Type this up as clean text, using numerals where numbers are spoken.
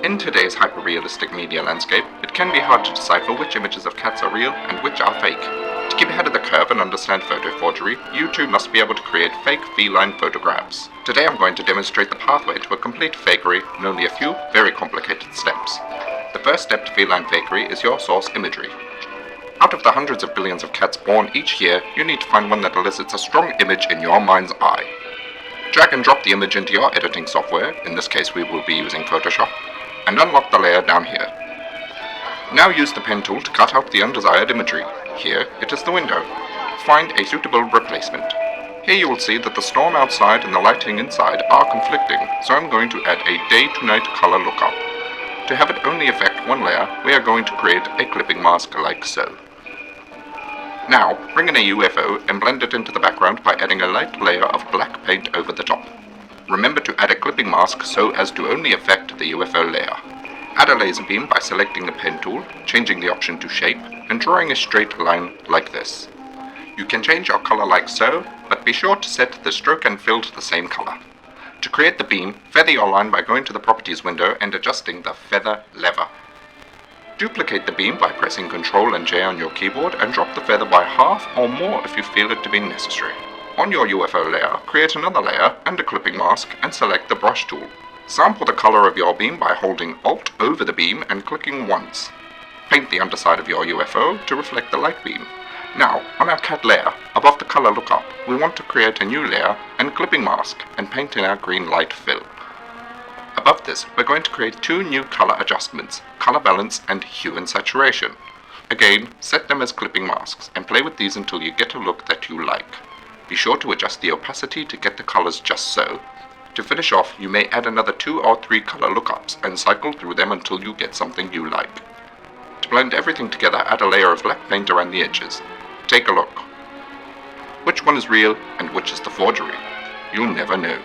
In today's hyper-realistic media landscape, it can be hard to decipher which images of cats are real and which are fake. To keep ahead of the curve and understand photo forgery, you too must be able to create fake feline photographs. Today I'm going to demonstrate the pathway to a complete fakery in only a few very complicated steps. The first step to feline fakery is your source imagery. Out of the hundreds of billions of cats born each year, you need to find one that elicits a strong image in your mind's eye. Drag and drop the image into your editing software, in this case we will be using Photoshop, and unlock the layer down here. Now use the pen tool to cut out the undesired imagery. Here it is the window. Find a suitable replacement. Here you will see that the storm outside and the lighting inside are conflicting, so I'm going to add a day-to-night color lookup. To have it only affect one layer, we are going to create a clipping mask like so. Now, bring in a UFO and blend it into the background by adding a light layer of black paint over the top. Remember to add a clipping mask so as to only affect the UFO layer. Add a laser beam by selecting the pen tool, changing the option to shape, and drawing a straight line like this. You can change your color like so, but be sure to set the stroke and fill to the same color. To create the beam, feather your line by going to the properties window and adjusting the feather lever. Duplicate the beam by pressing Ctrl and J on your keyboard and drop the feather by half or more if you feel it to be necessary. On your UFO layer, create another layer and a clipping mask and select the brush tool. Sample the color of your beam by holding Alt over the beam and clicking once. Paint the underside of your UFO to reflect the light beam. Now, on our cat layer, above the color lookup, we want to create a new layer and clipping mask and paint in our green light fill. Above this, we're going to create two new color adjustments, color balance and hue and saturation. Again, set them as clipping masks and play with these until you get a look that you like. Be sure to adjust the opacity to get the colors just so. To finish off, you may add another 2 or 3 color lookups and cycle through them until you get something you like. To blend everything together, add a layer of black paint around the edges. Take a look. Which one is real and which is the forgery? You'll never know.